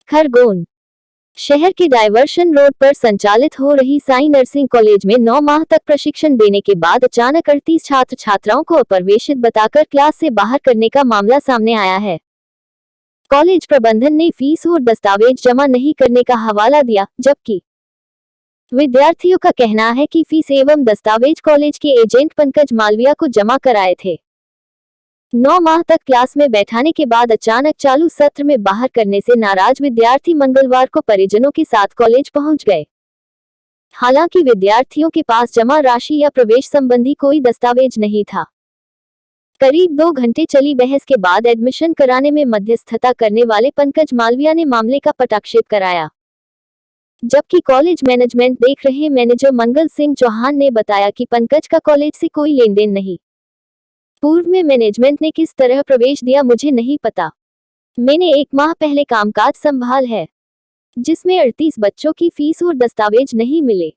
खरगोन शहर के diversion road पर संचालित हो रही साई नर्सिंग कॉलेज में 9 माह तक प्रशिक्षण देने के बाद अचानक 38 छात्र छात्राओं को अप्रवेशित बताकर क्लास से बाहर करने का मामला सामने आया है। कॉलेज प्रबंधन ने फीस और दस्तावेज जमा नहीं करने का हवाला दिया, जबकि विद्यार्थियों का कहना है कि फीस एवं दस्तावेज कॉलेज के एजेंट पंकज मालविया को जमा कराए थे। 9 माह तक क्लास में बैठाने के बाद अचानक चालू सत्र में बाहर करने से नाराज विद्यार्थी मंगलवार को परिजनों के साथ कॉलेज पहुंच गए। हालांकि विद्यार्थियों के पास जमा राशि या प्रवेश संबंधी कोई दस्तावेज नहीं था। करीब 2 घंटे चली बहस के बाद एडमिशन कराने में मध्यस्थता करने वाले पंकज मालविया ने मामले का पटाक्षेप कराया, जबकि कॉलेज मैनेजमेंट देख रहे मैनेजर मंगल सिंह चौहान ने बताया कि पंकज का कॉलेज से कोई लेन देन नहीं। पूर्व में मैनेजमेंट ने किस तरह प्रवेश दिया मुझे नहीं पता। मैंने 1 माह पहले कामकाज संभाल है, जिसमें 38 बच्चों की फीस और दस्तावेज नहीं मिले।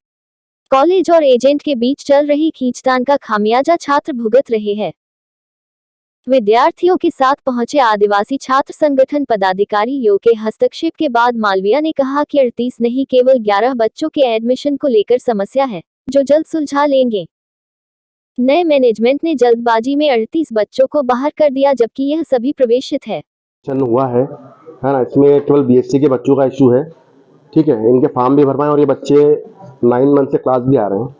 कॉलेज और एजेंट के बीच चल रही खींचतान का खामियाजा छात्र भुगत रहे हैं। विद्यार्थियों के साथ पहुंचे आदिवासी छात्र संगठन पदाधिकारी योग के हस्तक्षेप के बाद मालविया ने कहा कि 38 नहीं केवल 11 बच्चों के एडमिशन को लेकर समस्या है, जो जल्द सुलझा लेंगे। नए मैनेजमेंट ने जल्दबाजी में 38 बच्चों को बाहर कर दिया, जबकि यह सभी प्रवेशित है। हुआ है ना, इसमें केवल बीएससी के बच्चों का इशू है। ठीक है, इनके फॉर्म भी भरवाएं और ये बच्चे 9 मंथ से क्लास भी आ रहे हैं।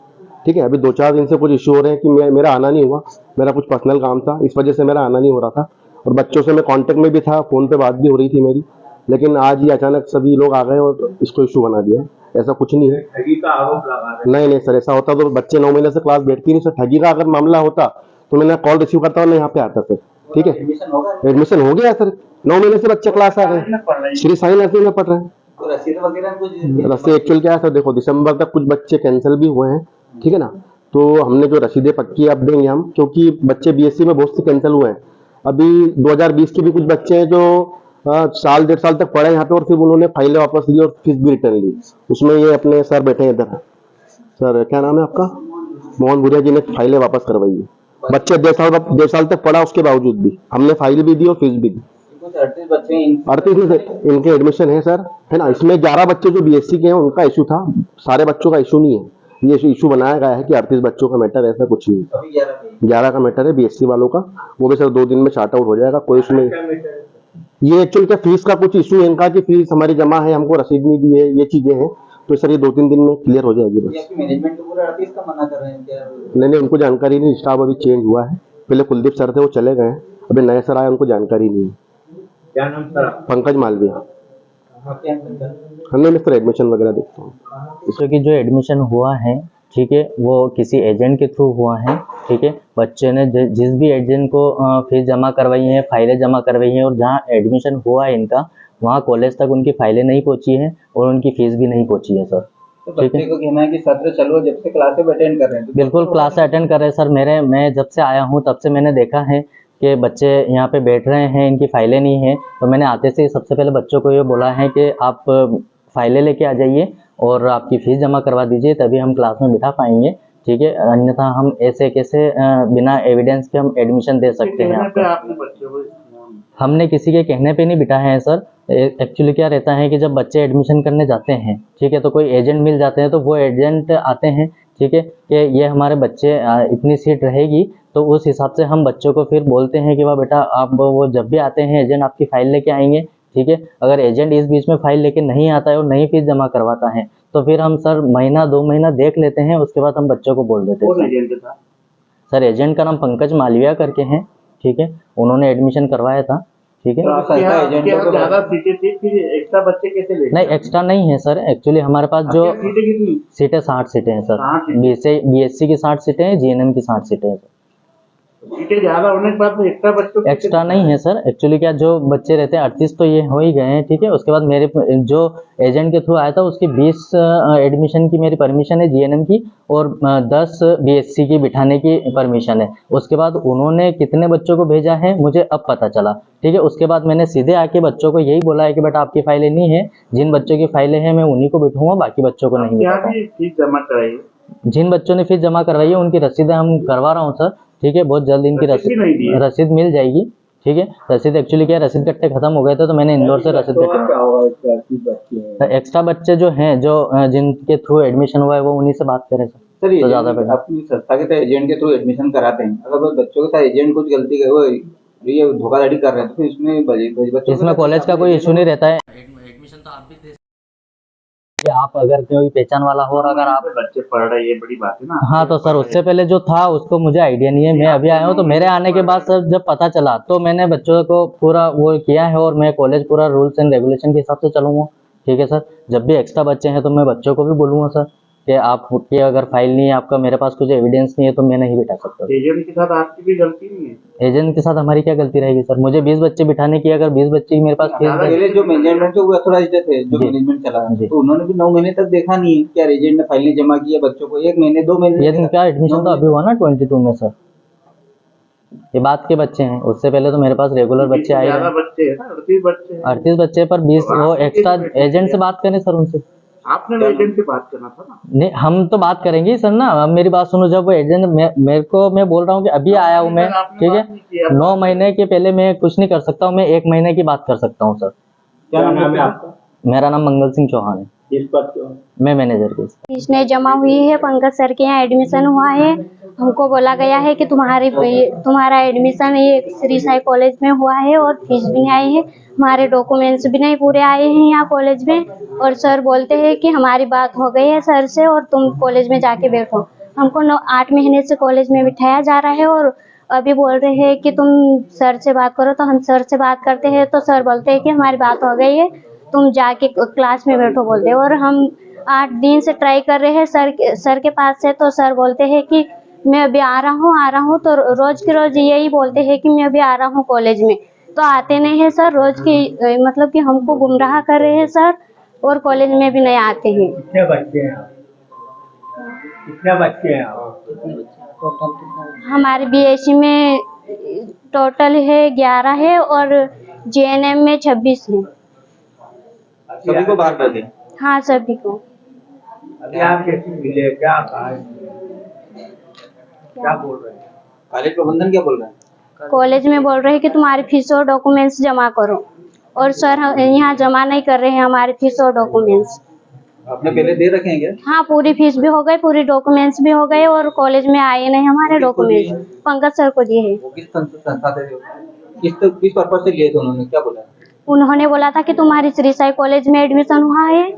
ठीक है, अभी 2-4 दिन से कुछ इशू हो रहे हैं कि मेरा आना नहीं हुआ, मेरा कुछ पर्सनल काम था, इस वजह से मेरा आना नहीं हो रहा था। और बच्चों से मैं कांटेक्ट में भी था, फोन पे बात भी हो रही थी मेरी, लेकिन आज ही अचानक सभी लोग आ गए और इसको इशू बना दिया। ऐसा कुछ नहीं है, ठगी का आरोप लगा रहे हैं। नहीं सर, ऐसा होता तो बच्चे 9 महीने से क्लास बैठती नहीं सर। ठगी का अगर मामला होता तो मैंने कॉल रिसीव करता और मैं यहाँ पे आता सर। ठीक है, एडमिशन हो गया सर। 9 महीने से बच्चे क्लास आ गए, श्री साई नर्सिंग में पढ़ रहे हैं। रसीद वगैरह कुछ रसीद एक्चुअल क्या है सर, देखो दिसंबर तक कुछ बच्चे कैंसिल भी हुए हैं। ठीक है ना, तो हमने जो रसीदें पक्की अब देंगे हम, क्योंकि बच्चे बीएससी में बहुत से कैंसिल हुए हैं। अभी 2020 के भी कुछ बच्चे हैं जो साल 1.5 साल तक पढ़े यहाँ पे और फिर उन्होंने फाइलें वापस ली और फीस भी रिटर्न ली। उसमें ये अपने सर बैठे हैं इधर। सर क्या नाम है आपका? मोहन भूरिया जी ने फाइलें वापस करवाई है। बच्चे 1.5 साल तक पढ़ा, उसके बावजूद भी हमने फाइल भी दी और फीस भी दी। 38 में इनके एडमिशन है सर, है ना। इसमें 11 बच्चे जो बीएससी के हैं उनका इशू था, सारे बच्चों का इशू नहीं है। ये इशू बनाया गया है कि 38 बच्चों का मैटर, ऐसा कुछ नहीं। 11 का मैटर है बीएससी वालों का, वो भी सर 2 दिन में शार्ट आउट हो जाएगा। कोई उसमें ये एक्चुअल क्या फीस का कुछ इशू है इनका कि फीस हमारी जमा है, हमको रसीद नहीं दी है, ये चीजें हैं। तो सर ये 2-3 दिन में क्लियर हो जाएगी बस। मैनेजमेंट तो पूरा 38 का मना कर रहे हैं क्या? नहीं, उनको जानकारी नहीं। स्टाफ अभी चेंज हुआ है, पहले कुलदीप सर थे वो चले गए, अभी नए सर आए, उनको जानकारी नहीं है। क्या नाम सर? पंकज मालविया। हमने मिस्टर एडमिशन वगैरह देखता हूँ। इसकी जो एडमिशन हुआ है, ठीक है, वो किसी एजेंट के थ्रू हुआ है। ठीक है, बच्चे ने जिस भी एजेंट को फीस जमा करवाई है, फाइलें जमा करवाई हैं, और जहाँ एडमिशन हुआ है इनका, वहाँ कॉलेज तक उनकी फाइलें नहीं पहुँची हैं और उनकी फीस भी नहीं पहुँची है सर। तो बच्चे को कहना है कि सत्र चालू जब से क्लासें अटेंड कर रहे हैं। बिल्कुल क्लास अटेंड कर रहे हैं सर। मैं जब से आया हूँ तब से मैंने देखा है कि बच्चे यहाँ पे बैठ रहे हैं, इनकी फाइलें नहीं हैं। तो मैंने आते से सबसे पहले बच्चों को ये बोला है कि आप फाइलें लेके आ जाइए और आपकी फ़ीस जमा करवा दीजिए, तभी हम क्लास में बिठा पाएंगे। ठीक है, अन्यथा हम ऐसे कैसे बिना एविडेंस के हम एडमिशन दे सकते हैं आपको। हमने किसी के कहने पे नहीं बिठाए हैं सर। एक्चुअली क्या रहता है कि जब बच्चे एडमिशन करने जाते हैं, ठीक है, तो कोई एजेंट मिल जाते हैं, तो वो एजेंट आते हैं, ठीक है, कि ये हमारे बच्चे इतनी सीट रहेगी, तो उस हिसाब से हम बच्चों को फिर बोलते हैं कि वाह बेटा आप, वो जब भी आते हैं एजेंट आपकी फाइल लेके आएंगे। ठीक है, अगर एजेंट इस बीच में फाइल लेके नहीं आता है और नहीं फीस जमा करवाता है, तो फिर हम सर 1-2 महीना देख लेते हैं, उसके बाद हम बच्चों को बोल देते हैं। सर एजेंट का नाम पंकज मालविया करके हैं। ठीक है, उन्होंने एडमिशन करवाया था। ठीक है, ज्यादा सीटें थी, फिर एक्स्ट्रा बच्चे कैसे ले? नहीं, एक्स्ट्रा नहीं है सर। एक्चुअली हमारे पास जो सीटें कितनी? सीटें 60 सीटें हैं सर। बीएससी की 60 सीटें हैं, जीएनएम की 60 सीटें हैं सर। सीटें ज्यादा होने के बाद तो एक्स्ट्रा बच्चों एक्स्ट्रा नहीं है सर। एक्चुअली क्या, जो बच्चे रहते हैं 38 तो ये हो ही गए हैं। ठीक है, उसके बाद मेरे जो एजेंट के थ्रू आया था उसकी 20 एडमिशन की मेरी परमिशन है जीएनएम की, और 10 बीएससी की बिठाने की परमिशन है। उसके बाद उन्होंने कितने बच्चों को भेजा है मुझे अब पता चला। ठीक है, उसके बाद मैंने सीधे आके बच्चों को यही बोला है कि बेटा आपकी फाइलें नहीं है, जिन बच्चों की फाइलें हैं मैं उन्हीं को बिठाऊंगा, बाकी बच्चों को नहीं। फीस जमा कराई, जिन बच्चों ने फीस जमा करवाई है उनकी रसीदें हम करवा रहा हूँ सर। ठीक है, बहुत जल्द इनकी रसीद मिल जाएगी। ठीक है। रसीद एक्चुअली क्या है, रसीद कट्टे खत्म हो गए थे तो मैंने इंदौर से रसीद तो कट्टे, क्या होगा इसके 80 बच्चे हैं? एक्स्ट्रा बच्चे जो हैं जो जिनके थ्रू एडमिशन हुआ है वो उन्हीं से बात करें सर। सर ये तो ज़्यादा बेटर। अपनी संस्था के तहत एजेंट के थ्रू एडमिशन कराते हैं, अगर वो बच्चों के साथ एजेंट कुछ गलती कर वो ये धोखाधड़ी कर रहे हैं तो फिर इसमें बच्चों के इसमें साथ कॉलेज का कोई इशू नहीं रहता है। एडमिशन तो आप भी दे, कि आप अगर कोई पहचान वाला हो और अगर आप, बच्चे पढ़ रहे हैं ये बड़ी बात है ना। हाँ तो सर उससे पहले जो था उसको मुझे आइडिया नहीं है, मैं अभी आया हूँ तो मेरे आने के बाद सर जब पता चला तो मैंने बच्चों को पूरा वो किया है और मैं कॉलेज पूरा रूल्स एंड रेगुलेशन के हिसाब से चलूँगा। ठीक है सर, जब भी एक्स्ट्रा बच्चे हैं तो मैं बच्चों को भी बोलूँगा सर कि आपकी अगर फाइल नहीं है, आपका मेरे पास कुछ एविडेंस नहीं है तो मैं नहीं बिठा सकता। एजेंट के साथ आपकी भी गलती नहीं है। एजेंट के साथ हमारी क्या गलती रहेगी सर, मुझे 20 बच्चे बिठाने की, अगर 20 बच्चे की मेरे पास फीस पहले जो मैनेजमेंट है वो अथॉराइज्ड थे, जो जी। मैनेजमेंट चला जी। तो उन्होंने भी 9 महीने तक देखा नहीं है क्या एजेंट ने फाइल नहीं जमा किया बच्चों को, 1 महीने 2 महीने ये इनका एडमिशन तो अभी हुआ ना 22 में सर, ये बात के बच्चे हैं, उससे पहले तो मेरे पास रेगुलर बच्चे आए हैं। बच्चे हैं ना, 38 बच्चे हैं। 38 बच्चे पर 20 वो एक्स्ट्रा एजेंट से बात करें सर उनसे। आपने एजेंट से बात करना था ना। नहीं हम तो बात करेंगे ही सर ना, अब मेरी बात सुनो, जब वो एजेंट मेरे को, मैं बोल रहा हूँ कि अभी आया हूँ मैं, ठीक है, 9 महीने के पहले मैं कुछ नहीं कर सकता हूँ, मैं 1 महीने की बात कर सकता हूँ सर। क्या नाम है आपका? मेरा नाम मंगल सिंह चौहान है, इस पद पे? मैं मैनेजर की। फीस जमा हुई है, पंकज सर के यहाँ एडमिशन हुआ है। हमको बोला गया है कि तुम्हारा एडमिशन ये श्री साई कॉलेज में हुआ है और फीस भी नहीं आई है, हमारे डॉक्यूमेंट्स भी नहीं पूरे आए हैं यहाँ कॉलेज में, और सर बोलते हैं कि हमारी बात हो गई है सर से और तुम कॉलेज में जाके बैठो। हमको 8 महीने से कॉलेज में बिठाया जा रहा है और अभी बोल रहे हैं कि तुम सर से बात करो, तो हम सर से बात करते हैं तो सर बोलते हैं कि हमारी बात हो गई है, तुम जाके क्लास में बैठो बोलते हैं। और हम 8 दिन से ट्राई कर रहे हैं सर के पास से, तो सर बोलते हैं कि मैं अभी आ रहा हूँ, तो रोज के रोज यही बोलते हैं कि मैं अभी आ रहा हूँ कॉलेज में, तो आते नहीं है सर, रोज की मतलब कि हमको गुमराह कर रहे हैं सर, और कॉलेज में भी नहीं आते हैं। कितने बच्चे हैं? कितने बच्चे हैं? हमारे बीएससी में टोटल है 11 है और जेएनएम में 26 है। सभी को बाहर कर दिया? हाँ सभी को। अभी आप कैसे मिले, क्या कहा, क्या बोल रहे हैं? कॉलेज प्रबंधन क्या बोल रहे हैं? कॉलेज में बोल रहे हैं कि तुम्हारी फीस और डॉक्यूमेंट्स जमा करो, और सर यहाँ जमा नहीं कर रहे हैं हमारी फीस और डॉक्यूमेंट्स। आपने पहले दे रखे हैं क्या? हाँ पूरी फीस भी हो गई, पूरी डॉक्यूमेंट्स भी हो गए, और कॉलेज में आए नहीं हमारे डॉक्यूमेंट्स। पंकज सर को दिए हैं। वो किस संस्था से, किस पर्पज से लिए थे, उन्होंने क्या बोला? उन्होंने बोला था कि तुम्हारी श्री साई कॉलेज में एडमिशन हुआ है,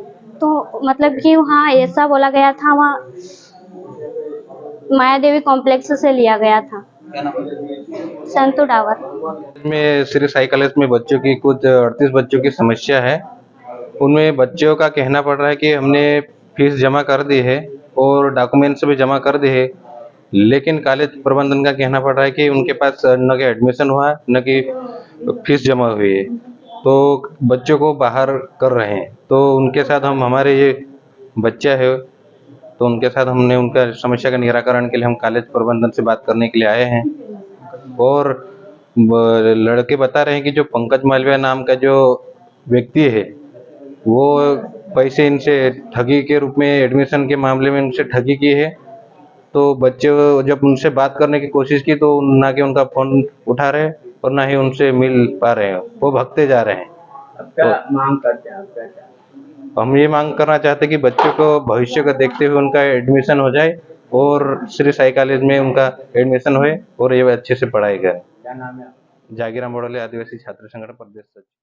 तो मतलब कि वहाँ ऐसा बोला गया था, वहाँ माया देवी कॉम्प्लेक्स से लिया गया था। क्या नाम है? संतू डावर में श्री साई कॉलेज में बच्चों की कुछ 38 बच्चों की समस्या है। उनमें बच्चों का कहना पड़ रहा है कि हमने फीस जमा कर दी है और डॉक्यूमेंट्स भी जमा कर दिए हैं, लेकिन कॉलेज प्रबंधन का कहना पड़ रहा है कि उनके पास न कि एडमिशन हुआ न कि फीस जमा हुई है, तो बच्चों को बाहर कर रहे हैं। तो उनके साथ हमारे ये बच्चा है तो उनके साथ हमने उनका समस्या का निराकरण के लिए हम कॉलेज प्रबंधन से बात करने के लिए आए हैं। और लड़के बता रहे हैं कि जो पंकज मालविया नाम का जो व्यक्ति है वो पैसे इनसे ठगी के रूप में एडमिशन के मामले में उनसे ठगी की है। तो बच्चे जब उनसे बात करने की कोशिश की तो ना कि उनका फोन उठा रहे और ना ही उनसे मिल पा रहे हैं, वो भगते जा रहे हैं। क्या मांग करते हैं आप? क्या हम ये मांग करना चाहते हैं कि बच्चों को भविष्य को देखते हुए उनका एडमिशन हो जाए और श्री साई कॉलेज में उनका एडमिशन होए और ये अच्छे से पढ़ाई करें। नाम है? जागीराम बड़ोले, आदिवासी छात्र संगठन प्रदेश सचिव।